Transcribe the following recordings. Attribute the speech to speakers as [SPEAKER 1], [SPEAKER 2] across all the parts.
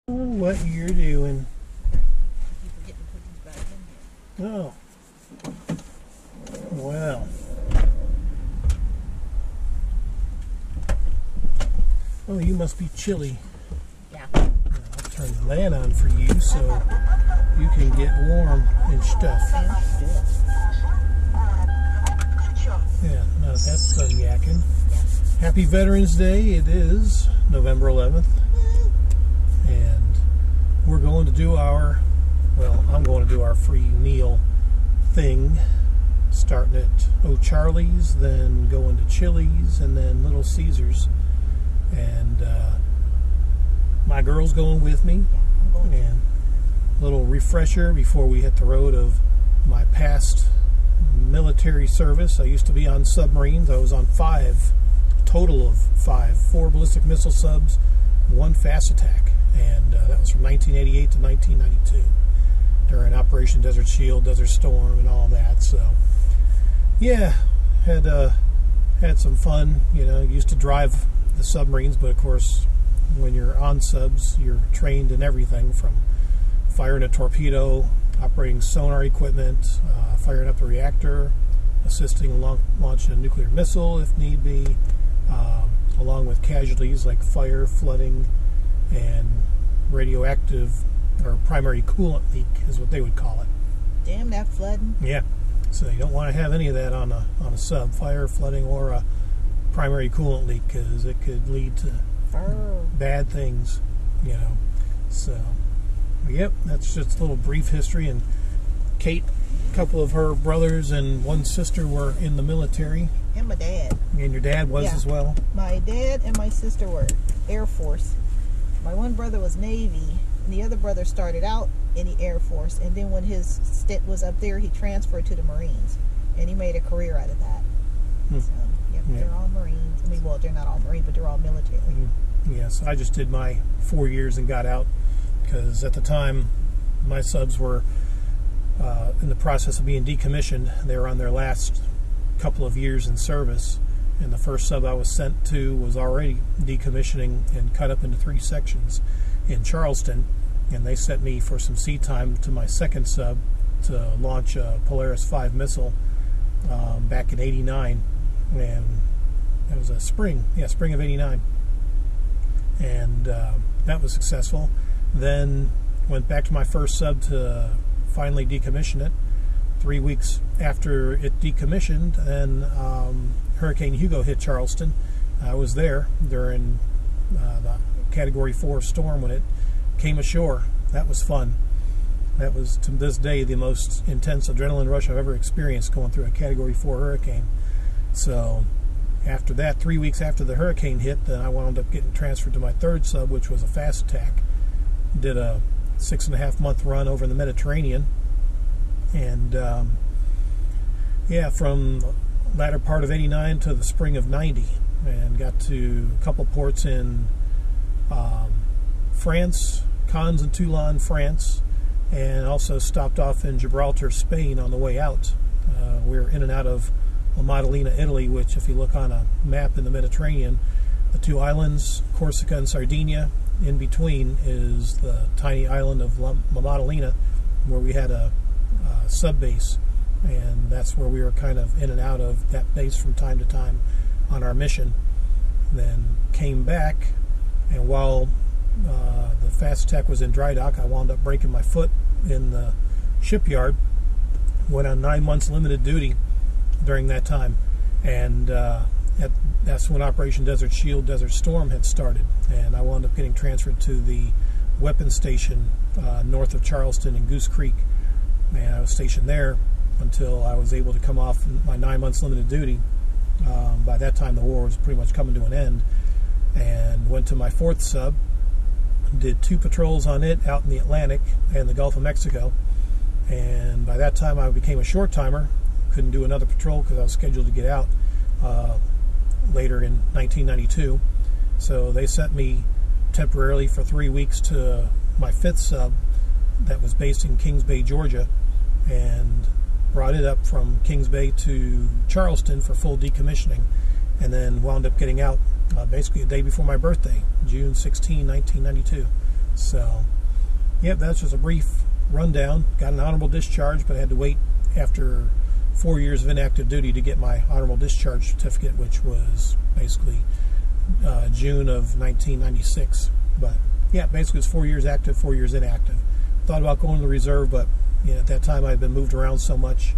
[SPEAKER 1] What you're doing? Oh, well. Oh, you must be chilly.
[SPEAKER 2] Yeah.
[SPEAKER 1] I'll turn the fan on for you so you can get warm and stuff. Yeah, now that's done yakking. Happy Veterans Day. It is November 11th. And we're going to do our, I'm going to do our free meal thing. Starting at O'Charlie's, then going to Chili's, and then Little Caesars. And my girl's going with me. And a little refresher before we hit the road of my past military service. I used to be on submarines. I was on total of five, 4 ballistic missile subs, 1 fast attack. And that was from 1988 to 1992 during Operation Desert Shield, Desert Storm, and all that. So, yeah, had some fun. You know, used to drive the submarines, but of course, when you're on subs, you're trained in everything from firing a torpedo, operating sonar equipment, firing up the reactor, assisting launching a nuclear missile if need be, along with casualties like fire, flooding, and radioactive or primary coolant leak is what they would call it.
[SPEAKER 2] Damn that flooding.
[SPEAKER 1] Yeah, so you don't want to have any of that on a sub, fire, flooding, or a primary coolant leak, because it could lead to bad things, you know. So, yep, that's just a little brief history. And Kate, a couple of her brothers and 1 sister were in the military.
[SPEAKER 2] And my dad.
[SPEAKER 1] And your dad was as well?
[SPEAKER 2] My dad and my sister were Air Force. My one brother was Navy, and the other brother started out in the Air Force, and then when his stint was up there, he transferred to the Marines, and he made a career out of that. So, yeah, they're all Marines. I mean, well, they're not all Marines, but they're all military.
[SPEAKER 1] Yes, I just did my 4 years and got out, because at the time, my subs were in the process of being decommissioned. They were on their last couple of years in service, and the first sub I was sent to was already decommissioning and cut up into 3 sections in Charleston, and they sent me for some sea time to my second sub to launch a Polaris 5 missile back in '89, and it was spring of '89, and that was successful. Then went back to my first sub to finally decommission it. 3 weeks after it decommissioned, and Hurricane Hugo hit Charleston. I was there during the Category 4 storm when it came ashore. That was fun. That was, to this day, the most intense adrenaline rush I've ever experienced going through a Category 4 hurricane. So after that, 3 weeks after the hurricane hit, then I wound up getting transferred to my third sub, which was a fast attack. Did a 6.5-month run over in the Mediterranean. And yeah, from the latter part of '89 to the spring of '90, and got to a couple ports in France, Cannes and Toulon, France, and also stopped off in Gibraltar, Spain on the way out. We were in and out of La Maddalena, Italy, which, if you look on a map in the Mediterranean, the 2 islands, Corsica and Sardinia, in between is the tiny island of La Maddalena, where we had a sub base, and that's where we were kind of in and out of that base from time to time on our mission. Then came back, and while the fast attack was in dry dock, I wound up breaking my foot in the shipyard. Went on 9 months limited duty during that time, and that's when Operation Desert Shield, Desert Storm had started, and I wound up getting transferred to the weapons station north of Charleston in Goose Creek. And I was stationed there until I was able to come off my 9 months limited duty. By that time, the war was pretty much coming to an end, and went to my 4th sub, did 2 patrols on it out in the Atlantic and the Gulf of Mexico. And by that time, I became a short timer. Couldn't do another patrol because I was scheduled to get out later in 1992. So they sent me temporarily for 3 weeks to my 5th sub that was based in Kings Bay, Georgia, and brought it up from Kings Bay to Charleston for full decommissioning, and then wound up getting out basically a day before my birthday, June 16, 1992. So, yep, that's just a brief rundown. Got an honorable discharge, but I had to wait after 4 years of inactive duty to get my honorable discharge certificate, which was basically June of 1996. But yeah, basically it's 4 years active, 4 years inactive. Thought about going to the reserve, but at that time I had been moved around so much,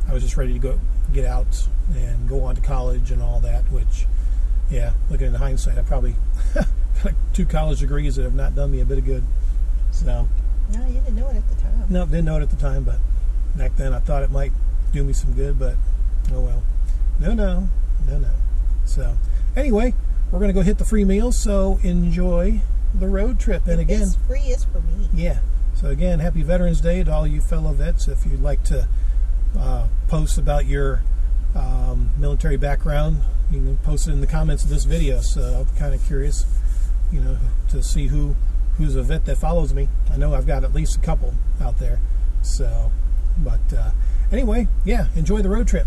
[SPEAKER 1] I was just ready to get out and go on to college and all that, which, yeah, looking in hindsight, I probably got like 2 college degrees that have not done me a bit of good. So,
[SPEAKER 2] no, you didn't know it at the time.
[SPEAKER 1] No, didn't know it at the time, but back then I thought it might do me some good, but oh well. No. So, anyway, we're going to go hit the free meals, so enjoy the road trip. And again,
[SPEAKER 2] it's free, it's for me.
[SPEAKER 1] Yeah. So again, happy Veterans Day to all you fellow vets. If you'd like to post about your military background, you can post it in the comments of this video. So I'm kind of curious, to see who's a vet that follows me. I know I've got at least a couple out there. So, but anyway, yeah, enjoy the road trip.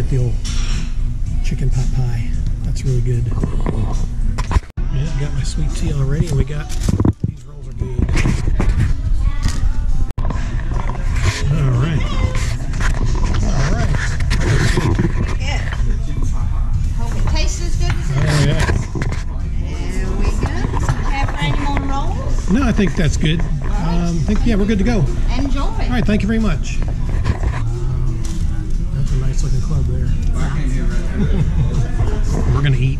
[SPEAKER 1] The old chicken pot pie. That's really good. Yeah, got my sweet tea already, and we got these rolls are good. All right.
[SPEAKER 2] Yeah. Hope it tastes as good as it
[SPEAKER 1] Oh yeah.
[SPEAKER 2] There we go. Have any more rolls?
[SPEAKER 1] No, I think that's good. Yeah, we're good to go.
[SPEAKER 2] Enjoy.
[SPEAKER 1] All right, thank you very much. That's a nice looking club there. We're gonna eat.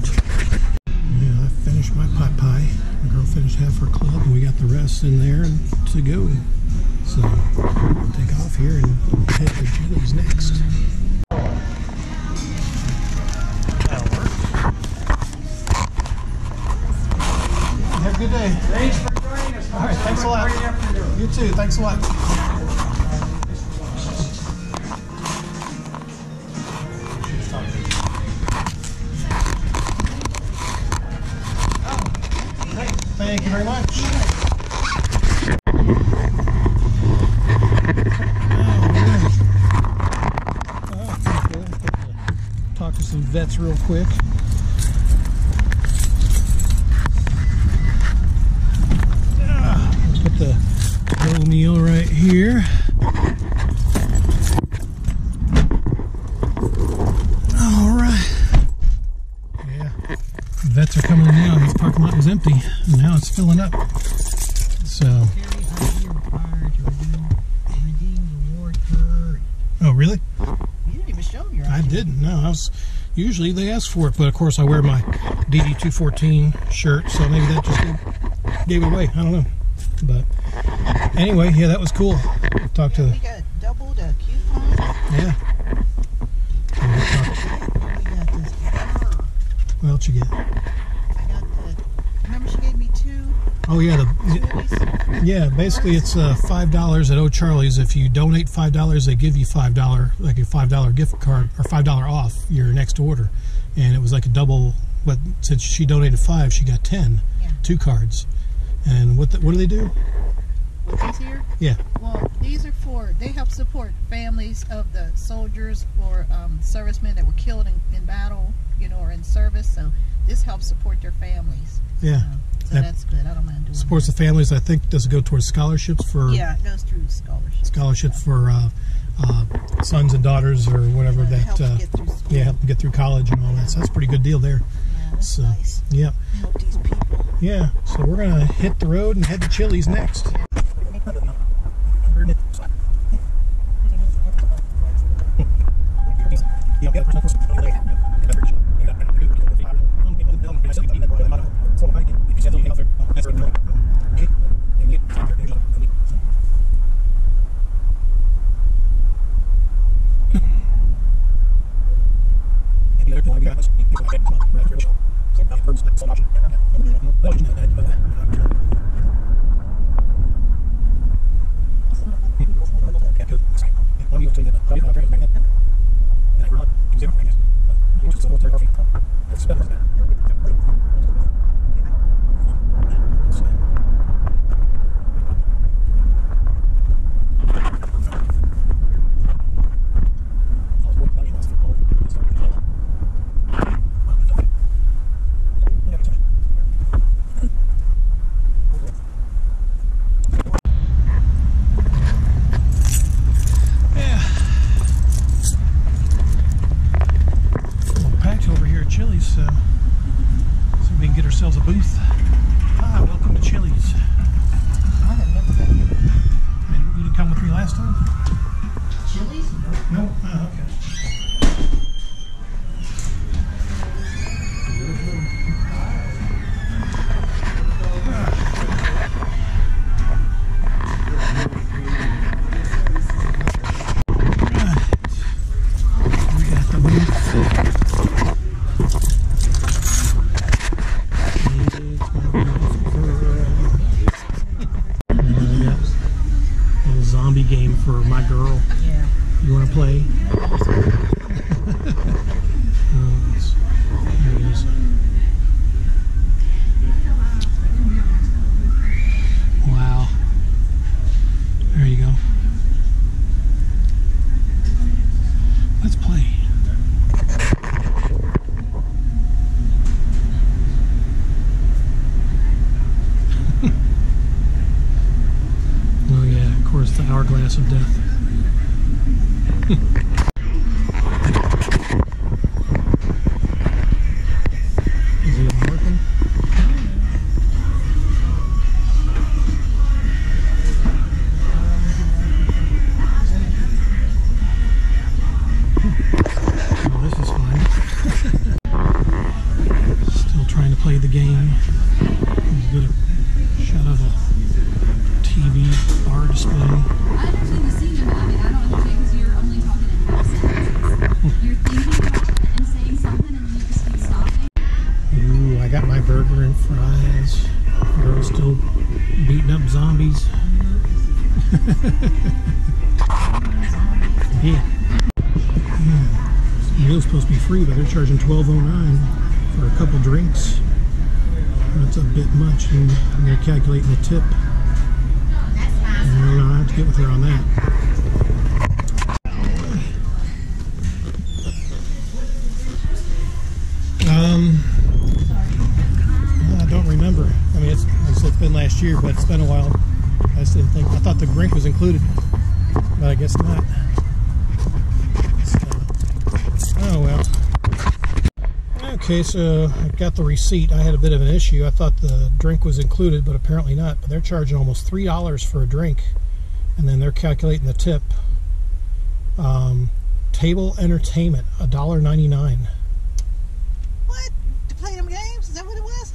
[SPEAKER 1] Yeah, I finished my pot pie. The girl finished half her club, and we got the rest in there to go. So we'll take off here and head to Chili's next. That'll work. Have a good day.
[SPEAKER 3] Thanks for joining us.
[SPEAKER 1] All right, thanks a lot. You too. Thanks a lot. Thank you very much. Talk to some vets real quick. I'll put the whole meal right here. All right. Yeah. Vets are coming in now. This parking lot was empty, and now it's filling up. So. Oh, really?
[SPEAKER 2] You didn't even show me your
[SPEAKER 1] I didn't. No, Usually they ask for it, but of course I wear my DD214 shirt, so maybe that just gave it away. I don't know. But anyway, yeah, that was cool. Talk to.
[SPEAKER 2] We got double the coupons.
[SPEAKER 1] Yeah.
[SPEAKER 2] We got this.
[SPEAKER 1] What else you get?
[SPEAKER 2] I got the. Remember she gave me 2.
[SPEAKER 1] Oh yeah,
[SPEAKER 2] Chili's?
[SPEAKER 1] yeah. Basically, it's $5 at O'Charlie's. If you donate $5, they give you $5, like a $5 gift card or $5 off your next order. And it was like a double. But since she donated 5, she got 10,
[SPEAKER 2] Yeah.
[SPEAKER 1] 2 cards. And what do they do?
[SPEAKER 2] With these here?
[SPEAKER 1] Yeah.
[SPEAKER 2] Well, these are they help support families of the soldiers or servicemen that were killed in battle, or in service. So this helps support their families.
[SPEAKER 1] Yeah.
[SPEAKER 2] So that's good. I don't mind doing
[SPEAKER 1] Supports
[SPEAKER 2] that.
[SPEAKER 1] the families. I think does it go towards scholarships for?
[SPEAKER 2] Yeah, it goes through scholarships.
[SPEAKER 1] Scholarships for sons and daughters or whatever that.
[SPEAKER 2] Helps get through school.
[SPEAKER 1] Yeah, help them get through college and all that. So that's a pretty good deal there.
[SPEAKER 2] Yeah, that's
[SPEAKER 1] So,
[SPEAKER 2] nice.
[SPEAKER 1] yeah.
[SPEAKER 2] Help these people.
[SPEAKER 1] Yeah, so we're going to hit the road and head to Chili's next. Chili's, so we can get ourselves a booth. Hi, welcome to Chili's.
[SPEAKER 2] I have never been.
[SPEAKER 1] And you didn't come with me last time?
[SPEAKER 2] Chili's?
[SPEAKER 1] No? Oh, okay. We got the booth. Zombie game for my girl.
[SPEAKER 2] Yeah.
[SPEAKER 1] You want to play? There it is. Wow. There you go. Let's play. Oh yeah, of course, the hourglass of death. Is it working? Oh, this is fun. Still trying to play the game. Let's get a shot of a TV bar display.
[SPEAKER 3] I understand the scene about it. I don't understand because you're only talking in half sentences. You're thinking about it and saying something and then you just keep stopping.
[SPEAKER 1] Ooh, I got my burger and fries. Girl's still beating up zombies. Yeah. Meal's supposed to be free, but they're charging $12.09 for a couple drinks. That's a bit much, and they're calculating the tip. And I have to get with her on that. I don't remember. I mean, it's been last year, but it's been a while. I just didn't think. I thought the drink was included, but I guess not. So, oh well. Okay, so I got the receipt. I had a bit of an issue. I thought the drink was included, but apparently not. But they're charging almost $3 for a drink, and then they're calculating the tip. Table entertainment, $1.99.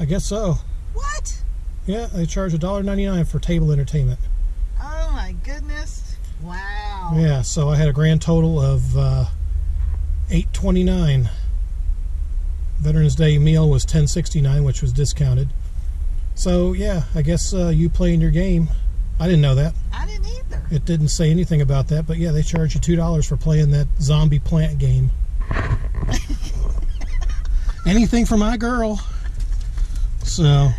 [SPEAKER 1] I guess so.
[SPEAKER 2] What?
[SPEAKER 1] Yeah, they charge $1.99 for table entertainment.
[SPEAKER 2] Oh my goodness! Wow.
[SPEAKER 1] Yeah, so I had a grand total of $8.29. Veterans Day meal was $10.69, which was discounted. So yeah, I guess you playing your game. I didn't know that.
[SPEAKER 2] I didn't either.
[SPEAKER 1] It didn't say anything about that, but yeah, they charge you $2 for playing that zombie plant game. Anything for my girl. So,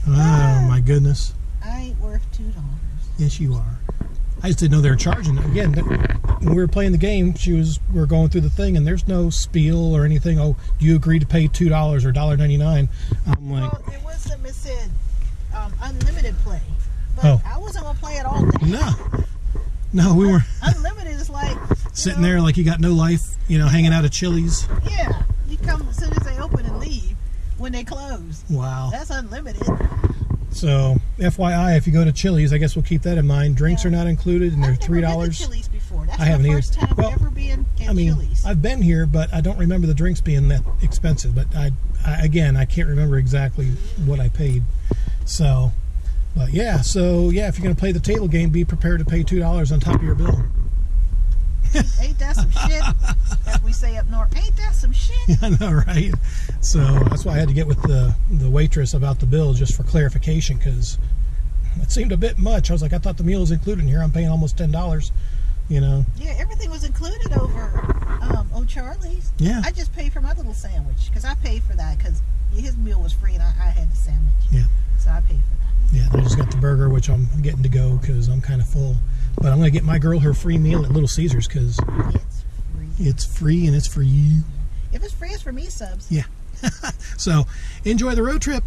[SPEAKER 1] oh my goodness.
[SPEAKER 2] I ain't worth $2.
[SPEAKER 1] Yes, you are. I just didn't know they were charging. Again, when we were playing the game, we were going through the thing, and there's no spiel or anything. Oh, do you agree to pay $2 or $1.99? I'm like,
[SPEAKER 2] Well, there was something that said unlimited play, but
[SPEAKER 1] Oh.
[SPEAKER 2] I wasn't gonna play it all day.
[SPEAKER 1] no, we were
[SPEAKER 2] Unlimited is like
[SPEAKER 1] sitting there like you got no life, hanging out at Chili's.
[SPEAKER 2] Yeah, you come as soon as they open and leave when they close.
[SPEAKER 1] Wow.
[SPEAKER 2] That's unlimited.
[SPEAKER 1] So, FYI, if you go to Chili's, I guess we'll keep that in mind. Drinks
[SPEAKER 2] Yeah.
[SPEAKER 1] are not included, and they're
[SPEAKER 2] I've never been to
[SPEAKER 1] $3.
[SPEAKER 2] Chili's before. That's
[SPEAKER 1] I haven't
[SPEAKER 2] my
[SPEAKER 1] either.
[SPEAKER 2] first time
[SPEAKER 1] Well,
[SPEAKER 2] ever being at
[SPEAKER 1] I mean,
[SPEAKER 2] Chili's.
[SPEAKER 1] I've been here, but I don't remember the drinks being that expensive. But I can't remember exactly what I paid. So, but yeah, if you're going to play the table game, be prepared to pay $2 on top of your bill.
[SPEAKER 2] Ain't that some shit? As we say up north, ain't that some shit?
[SPEAKER 1] I know, right? So that's why I had to get with the waitress about the bill just for clarification, because it seemed a bit much. I was like, I thought the meal was included in here. I'm paying almost $10.
[SPEAKER 2] Yeah, everything was included over O'Charlie's.
[SPEAKER 1] Yeah.
[SPEAKER 2] I just paid for my little sandwich because I paid for that because his meal was free and I had the sandwich.
[SPEAKER 1] Yeah.
[SPEAKER 2] So I paid for that.
[SPEAKER 1] Yeah, I just got the burger, which I'm getting to go because I'm kind of full. But I'm going to get my girl her free meal at Little Caesars because
[SPEAKER 2] It's free.
[SPEAKER 1] it's free and it's for you.
[SPEAKER 2] If it's free, it's for me subs.
[SPEAKER 1] Yeah. So enjoy the road trip.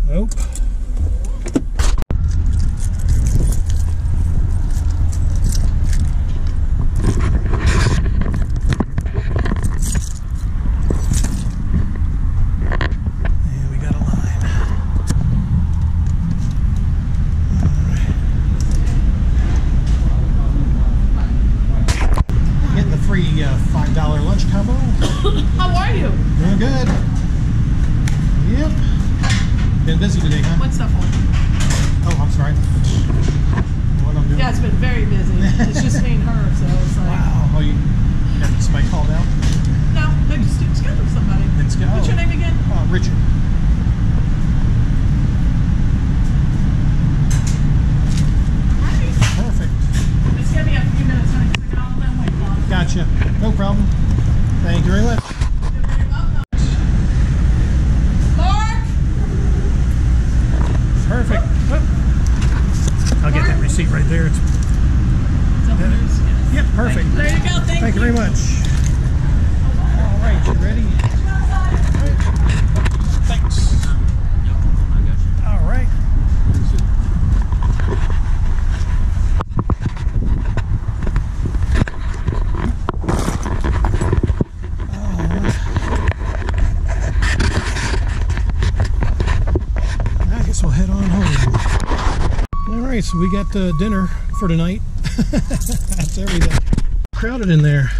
[SPEAKER 1] Nope. And we got a line. Getting the free $5 lunch combo.
[SPEAKER 4] How are you?
[SPEAKER 1] Doing good. Yep. Been busy today, huh?
[SPEAKER 4] What's that for?
[SPEAKER 1] Oh, I'm sorry. What I'm doing?
[SPEAKER 4] Yeah, it's been very busy. It's just me and her, so it's like...
[SPEAKER 1] Wow. Oh, you got somebody called out?
[SPEAKER 4] No, they just didn't schedule somebody.
[SPEAKER 1] Didn't schedule.
[SPEAKER 4] What's your name again?
[SPEAKER 1] Richard.
[SPEAKER 4] Right.
[SPEAKER 1] Perfect.
[SPEAKER 4] Just give me a few minutes, honey, because I got all of them waiting on.
[SPEAKER 1] Gotcha. No problem. Thank you very much.
[SPEAKER 4] You're very welcome. Mark!
[SPEAKER 1] Perfect. Oh. I'll get that receipt right there. It's, yep, perfect.
[SPEAKER 4] There you go.
[SPEAKER 1] Thank you very much. All right, you ready? Thanks. All right. so we got dinner for tonight. That's everything. Crowded in there.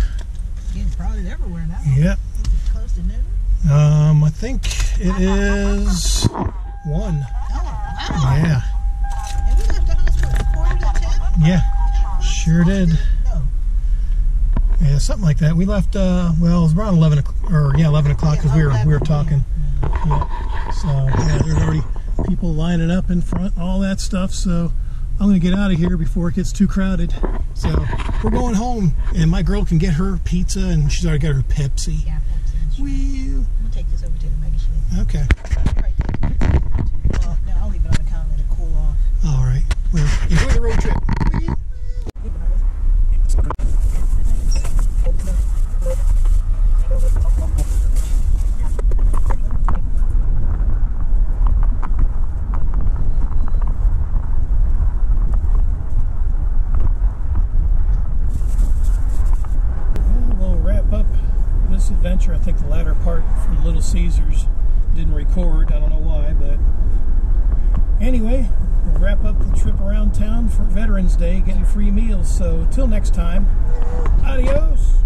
[SPEAKER 2] Getting crowded everywhere now.
[SPEAKER 1] Yep.
[SPEAKER 2] Is it close to noon?
[SPEAKER 1] I think it is 1.
[SPEAKER 2] Oh, wow.
[SPEAKER 1] Yeah.
[SPEAKER 2] And we left the house, what, 9:45?
[SPEAKER 1] Yeah. Sure did.
[SPEAKER 2] No.
[SPEAKER 1] Yeah, something like that. We left. Well, it was around 11 o'clock because we were talking. Yeah. So yeah, there's already people lining up in front, all that stuff. So I'm gonna get out of here before it gets too crowded. So we're going home, and my girl can get her pizza, and she's already got her Pepsi.
[SPEAKER 2] Yeah, Pepsi.
[SPEAKER 1] Wheel.
[SPEAKER 2] I'm gonna take this over to the mega shade.
[SPEAKER 1] Okay.
[SPEAKER 2] Well, no, I'll leave it on the counter, let it cool off.
[SPEAKER 1] All right. Well, enjoy the road trip. Wheel. Adventure. I think the latter part from Little Caesars didn't record. I don't know why, but anyway, we'll wrap up the trip around town for Veterans Day, getting free meals. So till next time, adios.